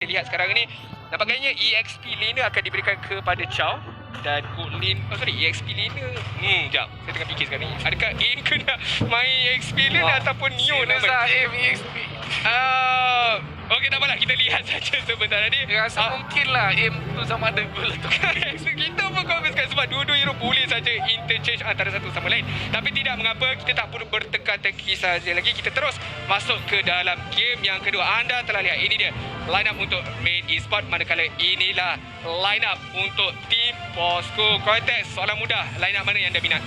kita lihat sekarang ni, nampaknya EXP laner akan diberikan kepada Chow dan gold lane, EXP laner. Sekejap, saya tengah fikir sekarang ni, adakah Aim kena main EXP laner ataupun Neo nak main? Aim EXP. Okey, tak apalah, kita lihat saja sebentar tadi. Rasa mungkin lah Aim tu sama ada gol tu. Kita pun confuskan sebab dua-dua hero boleh saja interchange antara satu sama lain. Tapi tidak mengapa, kita tak perlu berteka-teki saja lagi. Kita terus masuk ke dalam game yang kedua. Anda telah lihat, ini dia line up untuk main e-sport, manakala inilah line up untuk Team Bosco. Kontes, soalan mudah, line up mana yang anda minat?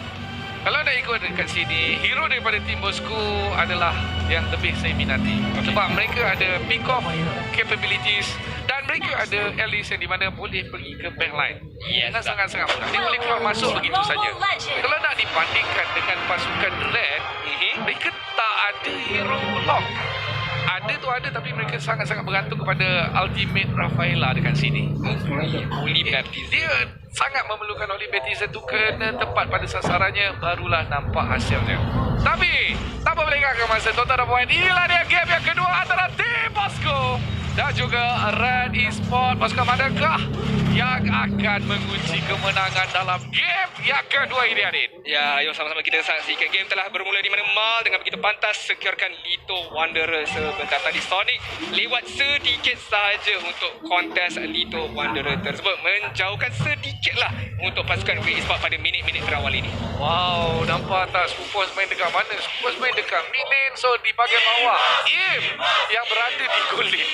Kalau nak ikut dekat sini, hero daripada Team Bosco adalah yang lebih saya minati. Sebab mereka ada pick off capabilities dan mereka ada Alice yang di mana boleh pergi ke backline. Dengan sangat-sangat mudah. Dia boleh keluar masuk begitu saja. Kalau nak dibandingkan dengan pasukan Red, mereka tak ada hero lock. Ada tu ada, tapi mereka sangat-sangat bergantung kepada Ultimate Rafaela dekat sini. Holy Baptism. Dia sangat memerlukan Holy Baptism tu kena tepat pada sasarannya, barulah nampak hasilnya. Tapi tanpa melengahkan masa, tuan-tuan dan puan, inilah dia game yang kedua antara Team Bosco dan juga Red Esports. Pasukan manakah yang akan mengunci kemenangan dalam game yang kedua ini, Adin? Ya, ayo sama-sama kita saksikan. Game telah bermula di mana Mal dengan begitu pantas securekan Lito Wanderer sebentar tadi. Sonic lewat sedikit sahaja untuk kontes Lito Wanderer tersebut, menjauhkan sedikitlah untuk pasukan Red Esports pada minit-minit terawal ini. Wow, nampak tak Skupos main dekat mana? Skupos main dekat mid lane, so di bahagian bawah Im yang berada di goal lane.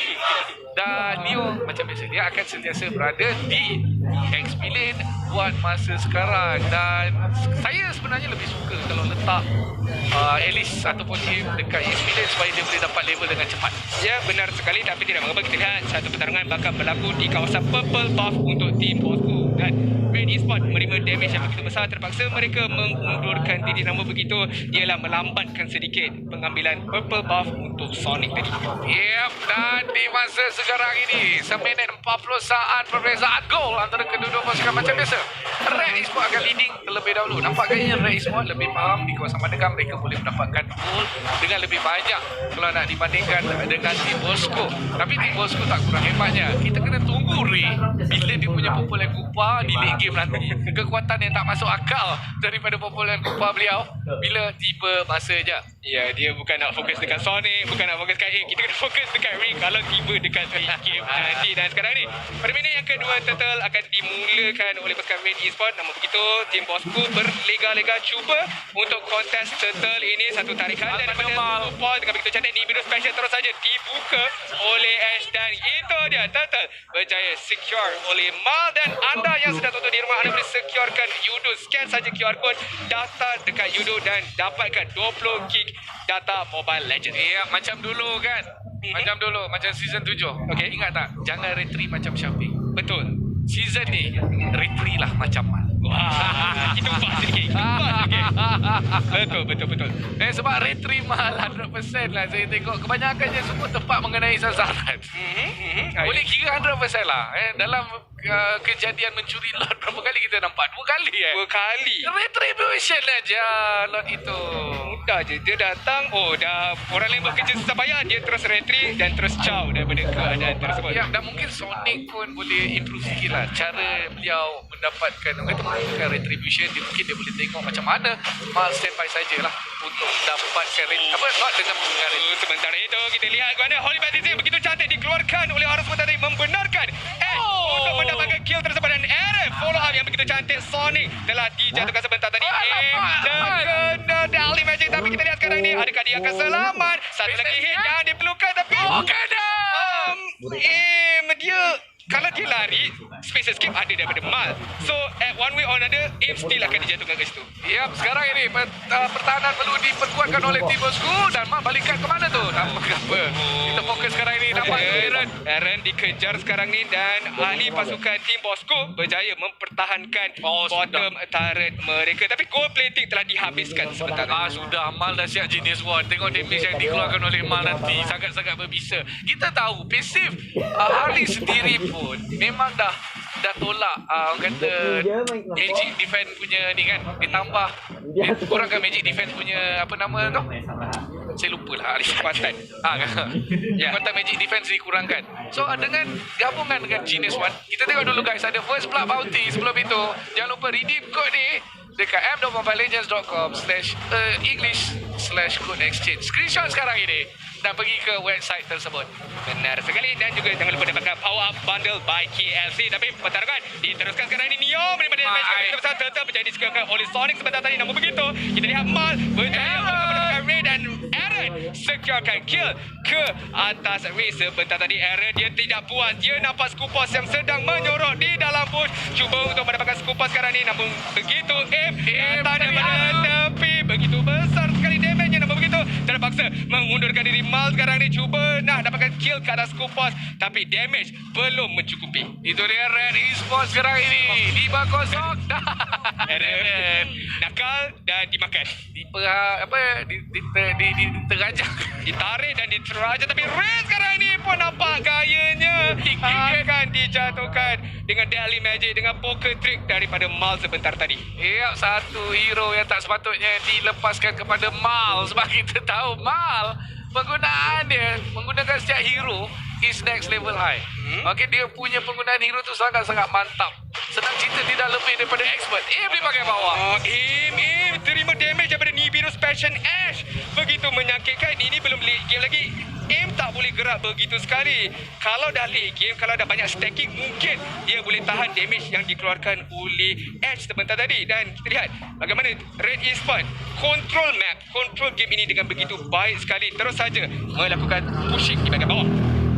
Dan Neo macam biasa, dia akan sentiasa berada di XP lane buat masa sekarang. Dan saya sebenarnya lebih suka kalau letak Alice ataupun Im dekat XP lane supaya dia boleh dapat level dengan cepat. Ya, benar sekali, tapi tidak mengapa kita lihat satu pertarungan bakal berlaku di kawasan purple buff untuk Team Bosco. Dan Red Esports menerima damage yang begitu besar, terpaksa mereka mengundurkan diri, namun begitu ialah melambatkan sedikit pengambilan purple buff untuk Sonic tadi. Yep, dan di masa sekarang ini, seminit 40 saat perbezaan gol antara kedua-dua pasukan macam biasa. Red Esports akan leading terlebih dahulu. Nampak gaya Red Esports lebih faham di kawasan manakah mereka boleh mendapatkan gol dengan lebih banyak kalau nak dibandingkan dengan Team Bosco. Tapi Team Bosco tak kurang hebatnya. Kita kena tunggu Ray bila dia punya popular kupa di late game nanti. Kekuatan yang tak masuk akal daripada popular kupa beliau bila tiba masanya. Ya, dia bukan nak fokus dekat Sonic, bukan nak fokus dekat Aim. Kita kena fokus dekat Ray kalau tiba dekat late game nanti. Dan sekarang ni, pada minit yang kedua, Turtle akan dimulakan oleh pasukan Red Esports. Namun begitu, Team Bosco berlega-lega cuba untuk kontes Turtle ini. Satu tarikan dan daripada support dengan begitu cantik. Nibiru special terus saja dibuka oleh Ash. Dan itu dia, Turtle berjaya secure oleh Mal. Dan anda yang sedang tonton di rumah, anda boleh securekan Yudo. Scan saja QR code, daftar dekat Yudo dan dapatkan 20 gig data Mobile Legends. Ya, macam dulu kan. Macam dulu, macam season 7. Okey. Ingat tak? Jangan retry macam Syafiq. Betul. Season ni, retry lah macam Mal. Wah, kita ubah sedikit. Betul. Sebab retry Mal 100% lah. Saya tengok kebanyakannya semua tepat mengenai sasaran. Boleh kira 100% lah. Dalam kejadian mencuri lot, berapa kali kita nampak? 2 kali 2 kali. Retribution aja lot itu. Mudah je, dia datang, dah orang lain bekerja susah payah, dia terus retry dan terus caw daripada keadaan tersebut. Ya, dan mungkin Sonic pun boleh improve sikit lah cara beliau mendapatkan menggunakan retribution. Mungkin dia boleh tengok macam mana Mal standby sajalah untuk mendapatkan lot dengan menggunakan retribution. Sementara itu kita lihat kerana Holy Baptism begitu cantik dikeluarkan oleh Arus Matahari, membenarkan untuk mendapatkan kill tersebut. Dan follow up yang begitu cantik. Sonic telah dijatuhkan sebentar tadi. Terkena Dali Magic, tapi kita lihat sekarang ni adakah dia akan selamat. Satu lagi hit yang diperlukan, tapi kena. Dia kalau dia lari, space escape ada daripada Mal. So, at one way or another, Aim still akan dijatuhkan ke situ. Ya, sekarang ini pertahanan perlu diperkuatkan oleh Team Bosco. Dan Mal balikkan ke mana tu? Nampak apa? Kita fokus sekarang ini. Nampak Aaron dikejar sekarang ni dan ahli pasukan Team Bosco berjaya mempertahankan bottom turret mereka. Tapi gold plating telah dihabiskan sebentar. Sudah. Mal dah siap Genius Ward. Tengok damage yang dikeluarkan oleh Mal nanti. Sangat-sangat berbisa. Kita tahu, pasif ahli sendiri pun memang dah tolak orang kata Magic Defense punya ni kan, ditambah orang kan Magic Defense punya apa nama tu, saya lupa lah Kekuatan. Kekuatan Magic Defense dikurangkan. So dengan gabungan dengan Genius One, kita tengok dulu guys, ada First Blood Bounty. Sebelum itu jangan lupa redeem code ni dekat m.mobilelegends.com/English/code exchange. Screenshot sekarang ini dan pergi ke website tersebut. Benar sekali. Dan juga jangan lupa dapatkan Power Up Bundle by KLC. Tapi pertarungan diteruskan sekarang ini. Neo menerima damage besar tetap menjadi disediakan oleh Sonic sebentar tadi. Namun begitu, kita lihat Mal berjaya untuk mendapatkan Ray dan Aaron securekan kill ke atas Ray. Sebentar tadi Aaron dia tidak puas. Dia nampak Skupos yang sedang menyorok di dalam bush. Cuba untuk mendapatkan Skupos sekarang ini. Namun begitu datang daripada tepi. Begitu besar sekali damage-nya. Namun begitu terpaksa mengundurkan diri. Mal sekarang ni cuba nak dapatkan kill ke atas Skupos, tapi damage belum mencukupi. Itu dia Red Esports sekarang ini. 5-0. Aaron nakal dan dimakan. Terajak. Ditarik dan diteraja, tapi Ray sekarang ni pun nampak gayanya akan dijatuhkan dengan Deadly Magic, dengan poker trick daripada Mal sebentar tadi. Ya, satu hero yang tak sepatutnya dilepaskan kepada Mal. Sebab kita tahu Mal penggunaan dia menggunakan setiap hero is next level high. Okey, dia punya penggunaan hero tu sangat-sangat mantap. Senang cerita tidak lebih daripada expert. Di bahagian bawah. Im terima damage daripada Nibiru's Passion Ash. Begitu menyakitkan. Ini belum late game lagi. Im tak boleh gerak begitu sekali. Kalau dah late game, kalau dah banyak stacking, mungkin dia boleh tahan damage yang dikeluarkan oleh Ash sebentar tadi. Dan kita lihat bagaimana Red Esports control map, control game ini dengan begitu baik sekali. Terus saja melakukan pushing di bahagian bawah.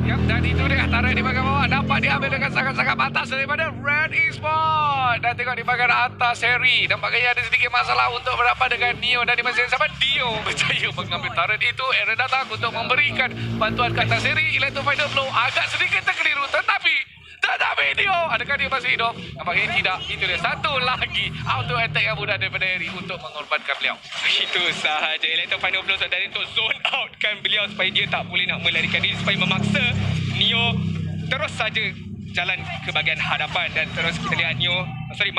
Yap, dan itu dia tarik di bahagian bawah. Dapat diambil dengan sangat-sangat pantas daripada Red Esports. Dan tengok di bahagian atas Harry. Nampaknya ada sedikit masalah untuk berapa dengan Neo. Dan di masa yang sama Dio berjaya mengambil turret itu. Aaron datang untuk memberikan bantuan ke atas Harry. Electro Final Blow agak sedikit terkeliru. Tetapi Dio, adakah dia masih hidup? Nampaknya tidak. Itu dia satu lagi auto attack yang mudah daripada Harry untuk mengorbankan beliau. Itu sahaja. Electro Final Blow dari untuk zone out kan beliau supaya dia tak boleh nak melarikan diri, supaya memaksa Neo terus saja jalan ke bahagian hadapan. Dan terus kita lihat Neo,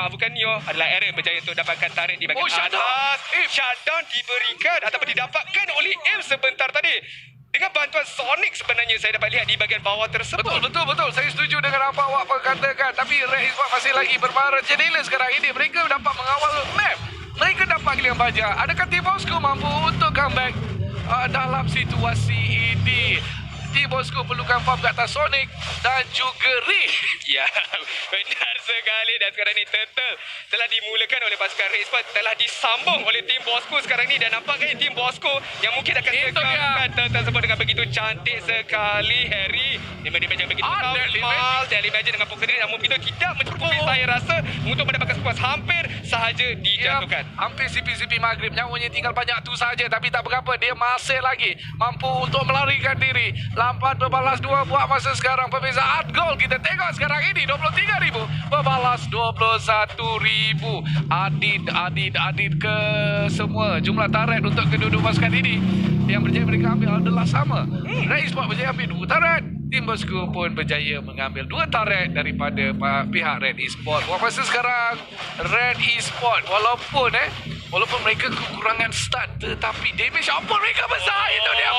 bukan Neo, adalah Aaron berjaya untuk dapatkan tarik di bahagian atas. Shutdown diberikan ataupun didapatkan oleh Im sebentar tadi. Dengan bantuan Sonic sebenarnya saya dapat lihat di bahagian bawah tersebut. Betul. Saya setuju dengan apa awak katakan. Tapi Red Esports masih lagi berbarat jendela sekarang ini. Mereka dapat mengawal map. Mereka dapat giliran baja. Adakah Team Bosco mampu untuk comeback dalam situasi ini? Team Bosco perlukan farm ke atas Sonic dan juga Ray. Ya, benar sekali. Dan sekarang ni Turtle telah dimulakan oleh pasukan Red Esports, telah disambung oleh Team Bosco sekarang ni. Dan nampaknya Team Bosco yang mungkin akan tekankan Turtle tersebut dengan begitu cantik sekali. Harry damage yang begitu Mal Deadly Magic dengan poker trick, namun begitu tidak mencukupi saya rasa untuk mendapatkan squad. Hampir sahaja dijatuhkan. Hampir CP Maghrib. Nyawanya tinggal banyak tu saja. Tapi tak berapa, dia masih lagi mampu untuk melarikan diri. Lampard berbalas 2 buat masa sekarang. Perbezaan gol kita tengok sekarang ini 23,000 berbalas 21,000. Adid ke semua jumlah taret untuk kedua-dua pasukan ini. Yang berjaya mereka ambil adalah sama. Red Esports berjaya ambil 2 taret. Team Bosco pun berjaya mengambil 2 taret daripada pihak Red Esports. Buat masa sekarang Red Esports walaupun mereka kekurangan start, tetapi damage apa mereka besar. Itu dia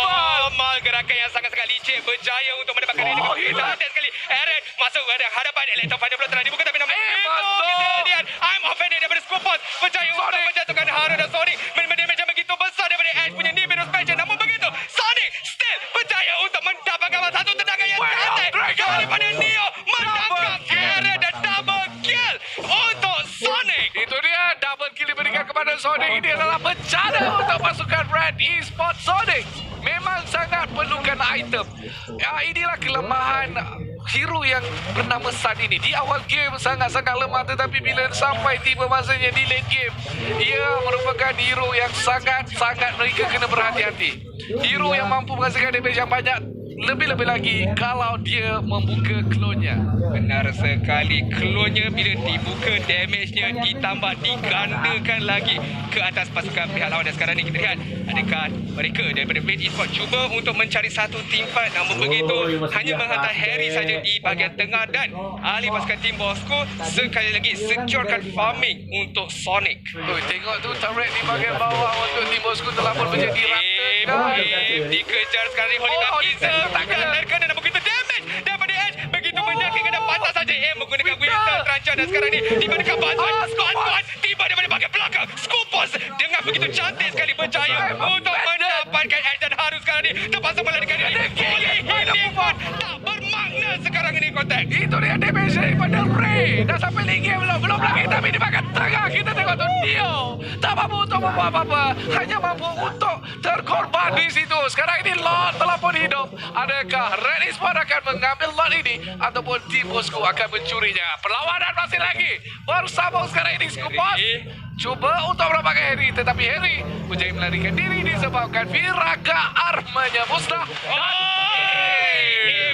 Mal gerakan yang sangat-sangat licik berjaya untuk mendapatkan ini. Cantik sekali. Aaron masuk ke hadapan. Electro Final Blow telah dibuka, tapi namun kita lihat I'm offended daripada Skupos berjaya untuk menjatuhkan Haru dan Sonic. Damage yang begitu besar daripada Ash punya Nibiru's Passion. Namun begitu Sonic still berjaya untuk mendapatkan satu tendangan yang cantik daripada Neo menangkap Aaron dan double kill untuk Sonic. Itu dia double kill diberikan kepada Sonic. Ini adalah bencana untuk pasukan Red Esports. Sonic memang sangat perlukan item. Inilah kelemahan hero yang bernama Sun ini. Di awal game sangat-sangat lemah, tetapi bila sampai tiba masanya di late game, ia merupakan hero yang sangat-sangat mereka kena berhati-hati. Hero yang mampu menghasilkan damage yang banyak, lebih-lebih lagi kalau dia membuka klonnya. Benar sekali. Klonnya bila dibuka, damage-nya ditambah, digandakan lagi ke atas pasukan pihak lawan. Dan sekarang ni kita lihat adakah mereka daripada Red Esports cuba untuk mencari satu team fight, namun begitu hanya menghantar Harry saja di bahagian tengah. Dan ahli pasukan Team Bosco sekali lagi securekan farming untuk Sonic. Tengok tu turret di bahagian bawah untuk Team Bosco telah pun menjadi Dikejar sekarang ni Holy Baptism. Terkena dan begitu damage daripada Edge. Begitu menyakitkan dan pantas saja menggunakan Winter terancam. Dan sekarang ni tiba dekat bantuan. Bantuan tiba daripada bahagian belakang. Skupos dengan begitu cantik sekali berjaya untuk mendapatkan Edge. Dan harus sekarang ni terpaksa melarikan diri. Boleh healing pun tak bermakna sekarang ini kontak. Itu dia damage daripada Ray. Dah sampai lagi belum lagi, tapi di bahagian tengah kita tengok tu Neo tak mampu untuk membuat apa-apa, hanya mampu untuk terkorban di situ. Sekarang ini Lord telah pun hidup. Adakah Red Esports akan mengambil Lord ini ataupun Team Bosco akan mencurinya? Perlawanan masih lagi bersama sekarang ini Skupos cuba untuk mendapatkan Harry, tetapi Harry berjaya melarikan diri disebabkan Viraga armanya musnah.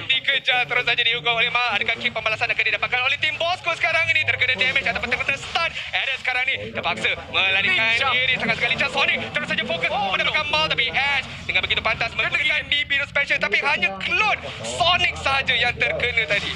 Dikejar terus saja dihukum oleh Ma. Adakah kick pembalasan akan didapatkan oleh tim Bosco sekarang ini? Terkena damage ataupun terkena stun. Aaron sekarang ni terpaksa melarikan diri. Sangat sekali lincah Sonic terus saja fokus mendapatkan Mal, tapi Ash dengan begitu pantas menggunakan Nibiru Special, tapi hanya clone Sonic sahaja yang terkena tadi.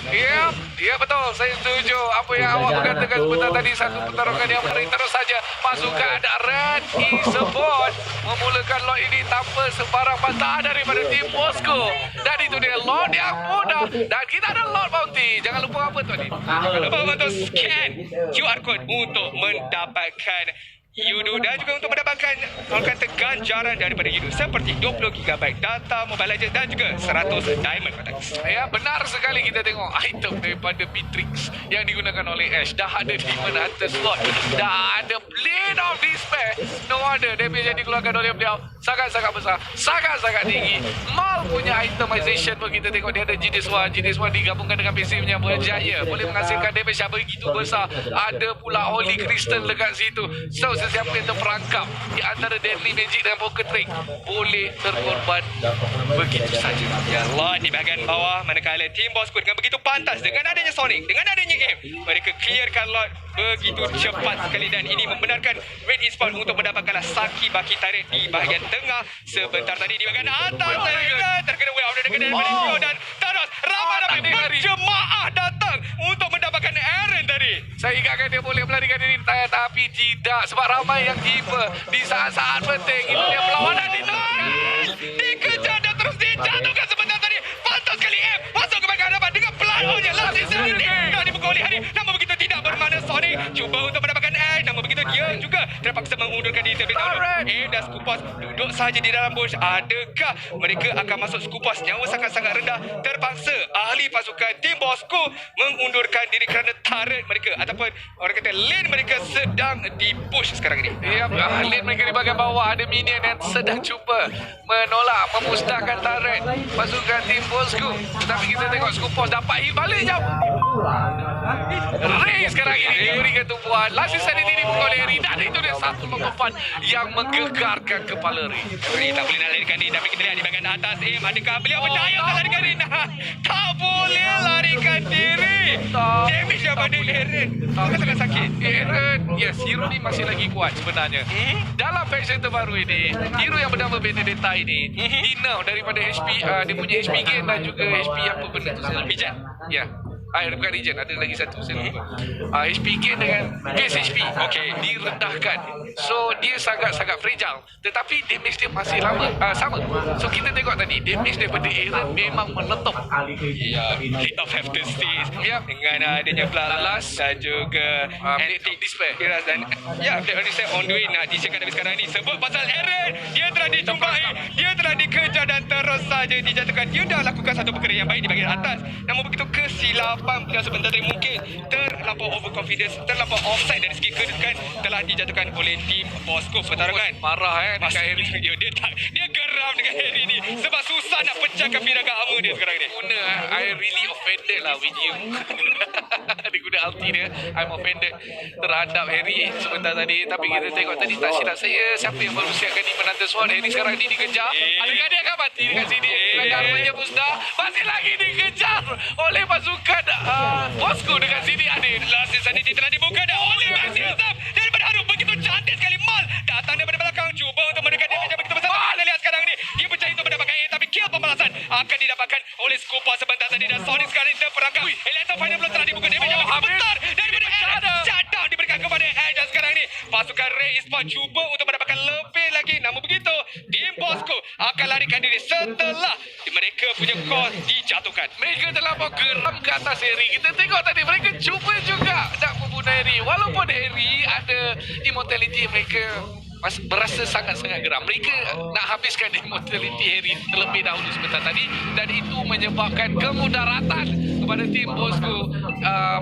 Ya betul, saya setuju apa yang awak berkatakan sebentar tadi. Satu pertarungan yang menarik terus saja. Pasukan Red Esports memulakan lot ini tanpa sebarang bantahan daripada tim Bosco. Dan itu dia lot yang mudah. Dan kita ada lot bounty. Jangan lupa apa tu ni? Jangan lupa untuk scan QR code untuk mendapatkan Yudu dan juga untuk mendapatkan orang kata ganjaran daripada Yudu seperti 20GB data Mobile Legends dan juga 100 diamond konteks. Ya, benar sekali kita tengok item daripada Matrix yang digunakan oleh Ash. Dah ada Demon Hunter slot, dah ada Blade of Despair. No wonder damage yang dikeluarkan oleh beliau sangat-sangat besar, sangat-sangat tinggi. Mal punya itemization pun kita tengok dia ada GDS1 digabungkan dengan pasifnya berjaya boleh menghasilkan damage yang begitu besar. Ada pula Holy Crystal dekat situ. So sesiapa yang terperangkap di antara Deadly Magic dan Poker Trick boleh terkorban begitu saja. Ya Allah, di bahagian bawah manakala tim Bosco dengan begitu pantas dengan adanya Sonic, dengan adanya aim, mereka clearkan lot begitu cepat sekali dan ini membenarkan Red Esports untuk mendapatkan Saki Baki tarik di bahagian tengah sebentar tadi di bahagian atas. Terkena way out daripada Malaysia dan terus ramai-ramai berjemaah datang untuk mendapatkan Aaron tadi. Saya ingatkan dia boleh melarikan diri tapi tidak, sebab ramai yang tiba di saat-saat penting. Itu dia perlawanan dikejar dan terus dijatuhkan sebentar tadi. Pantas sekali masuk ke bahagian hadapan dengan pelan-pelannya last season ini. Kali dipukul oleh Hari, namun begitu tidak bermakna Sonic cuba untuk mendapatkan edge, namun begitu dia juga terpaksa mengundurkan diri terlebih dahulu. Dan Skupos duduk saja di dalam bush. Adakah mereka akan masuk Skupos? Nyawa sangat-sangat rendah. Terpaksa ahli pasukan tim Bosco mengundurkan diri kerana turret mereka ataupun orang kata lane mereka sedang dipush sekarang ini. Ya, lane mereka di bahagian bawah ada minion yang sedang cuba menolak, memusnahkan turret pasukan tim Bosco. Tetapi kita tengok Skupos dapat hit balik jap. Ray sekarang ini diberikan tumpuan. Last season ini dipukul oleh Ray dan itu dia satu lompat yang menggegarkan kepala Ray. Ray tak boleh nak larikan diri, tapi kita lihat di bahagian atas adakah beliau berjaya untuk larikan diri? Tak boleh larikan diri. Damage daripada Aaron sangat-sangat sakit. Aaron, yes, hero ni masih lagi kuat sebenarnya. Dalam faction terbaru ini, hero yang bernama Benedetta ini dinau daripada HP, dia punya HP gain dan juga HP apa benda tu saya bijak. Ya. Bukan regen, ada lagi satu saya lupa. HP gain dengan base HP direndahkan. So dia sangat-sangat fragile, tetapi damage dia masih sama. So kita tengok tadi damage daripada Aaron memang meletup. Ya, Blade of Heftices dengan adanya Bloodlust dan juga Blade of Despair dan Blade of Despair on the way nak disiapkan tapi sekarang ni sebab pasal Aaron dia telah dijumpai, dia telah dikejar dan terus saja dijatuhkan. Dia dah lakukan satu perkara yang baik di bahagian atas, namun begitu kesilapan beliau sebentar tadi mungkin terlampau overconfidence, terlampau offside dari segi kedudukan telah dijatuhkan oleh tim Bosco. Pertarungan marah dekat Harry. Dia geram dengan Harry ni sebab susah nak pecahkan piraga armor dia sekarang ni. I really offended lah with you. Dia guna ulti dia, I'm offended terhadap Harry sebentar tadi. Tapi kita tengok tadi tak silap saya, siapa yang baru siapkan ni menantu SWAT. Harry sekarang ni dikejar. Adakah dia akan mati dekat sini? Armanya musnah, masih lagi dikejar oleh pasukan Bosco dekat sini. Last season ini telah dibuka dan oleh Maximum daripada Harum. Begitu cantik sekali Mal datang daripada belakang cuba untuk mendekat damage yang begitu besar. Kita lihat sekarang ni dia berjaya untuk mendapatkan A, tapi kill pembalasan akan didapatkan oleh Skupos sebentar tadi dan Sonic sekarang ini terperangkap. Elemental final belum telah dibuka, damage yang begitu besar daripada Aaron. Shutdown diberikan kepada Edge dan sekarang ni pasukan Ray Esports cuba untuk mendapatkan lebih lagi, namun begitu tim Bosco kerosakan. Mereka terlampau geram ke atas Harry. Kita tengok tadi mereka cuba juga nak membunuh Harry. Walaupun Harry ada immortality, mereka berasa sangat-sangat geram. Mereka nak habiskan immortality Harry terlebih dahulu sebentar tadi, dan itu menyebabkan kemudaratan kepada tim Bosco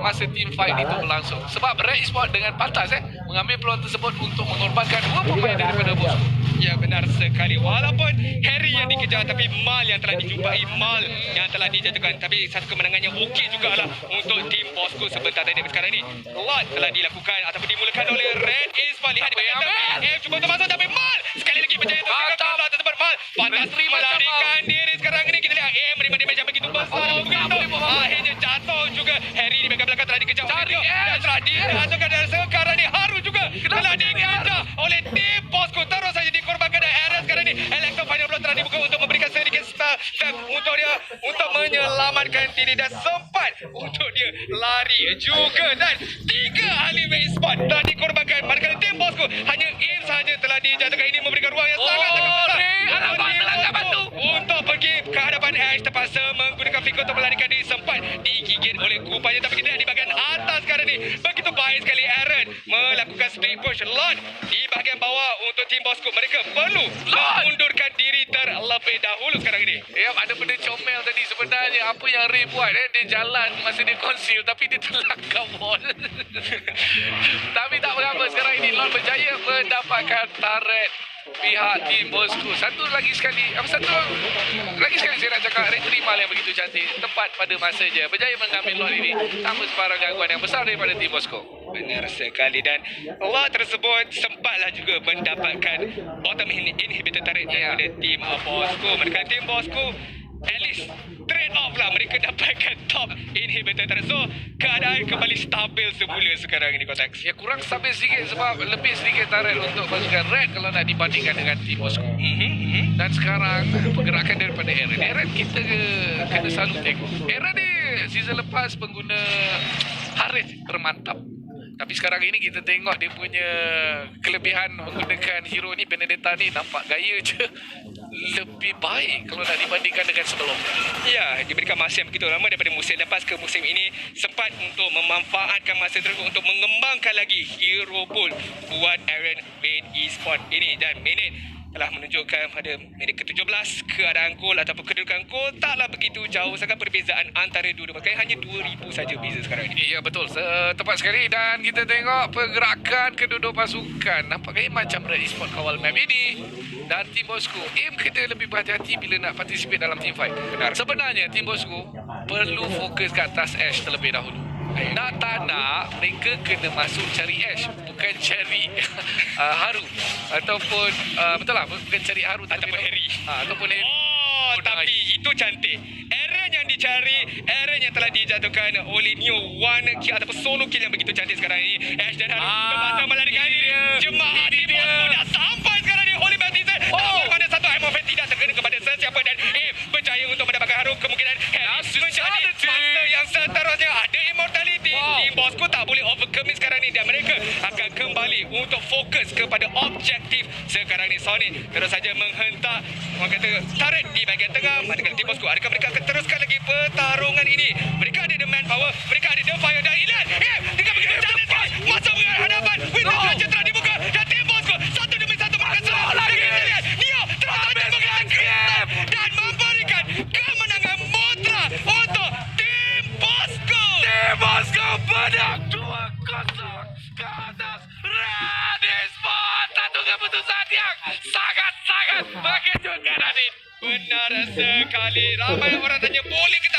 masa team fight itu berlangsung. Sebab Red Esports dengan pantas mengambil peluang tersebut untuk mengorbankan 2 pemain daripada Bosco. Ya, benar sekali. Walaupun Harry yang dikejar, tapi Mal yang telah dijumpai, Mal yang telah dijatuhkan. Tapi satu kemenangannya okey jugalah untuk tim Bosco sebentar tadi. Sekarang ini lot telah dilakukan ataupun dimulakan oleh Red Esports. Lihat di bahagian tepi, cuba untuk masuk, tapi Mal sekali lagi berjaya untuk tekan tersebut. Mal pantas melarikan diri. Sekarang ini kita lihat menerima damage yang begitu besar. Akhirnya jatuh juga. Harry di bahagian belakang telah dikejar oleh dia dan telah dijatuhkan, dan sekarang ini Haru juga telah dikejar oleh tim Bosco. Terus saja dikorbankan dan Aaron sekarang ini. Electro final blow telah dibuka untuk memberikan sedikit start untuk dia untuk menyelamatkan diri, dan sempat untuk dia lari juga, dan 3 ahli Esports telah dikorbankan. Manakala tim Bosco hanya Im sahaja telah dijatuhkan. Ini memberikan ruang yang sangat besar untuk pergi ke hadapan Ash, terpaksa menggunakan flicker untuk melarikan diri. Sempat digigit oleh kupanya, tapi kita lihat di bahagian atas sekarang ni begitu baik sekali Aaron melakukan split push. Lord di bahagian bawah untuk tim Bosco, mereka perlu mengundurkan diri terlebih dahulu sekarang ini. Ya, ada benda comel tadi sebenarnya. Apa yang Ray buat, dia jalan masa dia conceal, tapi dia terlangkap wall. Tapi tak berapa, sekarang ini Lord berjaya mendapatkan turret pihak tim Bosco. Satu lagi sekali saya nak cakap, Red Rimal yang begitu cantik, tepat pada masanya, berjaya mengambil Lord ini tanpa sebarang gangguan yang besar daripada tim Bosco. Benar sekali, dan Lord tersebut sempatlah juga mendapatkan bottom inhibitor turret daripada tim Bosco. Mereka tim Bosco at least trade off lah, mereka dapatkan top inhibitor turret. So keadaan kembali stabil semula sekarang ini, Kotax. Ya, kurang stabil sedikit sebab lebih sedikit turret untuk pasukan Red kalau nak dibandingkan dengan tim Bosco. Dan sekarang pergerakan daripada Aaron kita kena selalu tengok. Aaron ni season lepas pengguna Harith termantap. Tapi sekarang ini kita tengok dia punya kelebihan menggunakan hero ni, Benedetta ni, nampak gaya je lebih baik kalau nak dibandingkan dengan sebelumnya. Ya, diberikan masa yang begitu lama daripada musim lepas ke musim ini, sempat untuk memanfaatkan masa tersebut untuk mengembangkan lagi hero pool buat Aaron Red Esports ini. Dan minit telah menunjukkan pada minit ke-17 keadaan gol ataupun kedudukan gol taklah begitu jauh sangat perbezaan antara dua-dua pasukan, hanya 2,000 saja beza sekarang ini. Ya, betul, tepat sekali. Dan kita tengok pergerakan kedua-dua pasukan, nampaknya macam Red Esports kawal map ini, dan tim Bosco kena lebih berhati-hati bila nak participate dalam team fight. Benar. Sebenarnya tim Bosco perlu fokus ke atas Ash terlebih dahulu. Nak tak nak, mereka kena masuk cari Ash, bukan cari Haru. Ataupun betul lah, bukan cari Haru Ataupun Harry. Ataupun Harry. Tapi itu cantik. Aaron yang dicari, Aaron yang telah dijatuhkan oleh Neo One kill ataupun solo kill yang begitu cantik sekarang ini. Ash dan Haru terpaksa melarikan diri. Jemaah di Bosco dah sampai sekarang ni. Holy Baptism. Namun pada satu Amorphet tidak terkena kepada sesiapa, dan berjaya untuk mendapatkan Haru. Kemungkinan Harry menjadi masa yang seterusnya. Ada immortality. Tim Bosco tak boleh overcommit sekarang ni, dan mereka akan kembali untuk fokus kepada objektif sekarang ni. Sonic terus saja menghentak, orang kata, turret di bahagian tengah. Manakala tim Bosco, adakah mereka akan teruskan lagi pertarungan ini? Mereka ada the manpower, mereka ada the fire, dan lihat dengan begitu cantik sekali masuk ke hadapan. Window Ranger telah dibuka, dan tim Bosco satu demi satu mereka serang lagi. Kita lihat Neo terus saja menggunakan Kristal dan memberikan kemenangan mutlak untuk tim Bosco. Tim Bosco menang 2-0 ke atas Red Esports. Satu keputusan yang sangat-sangat mengejutkan, Adit. Benar sekali. Ramai orang tanya, boleh ke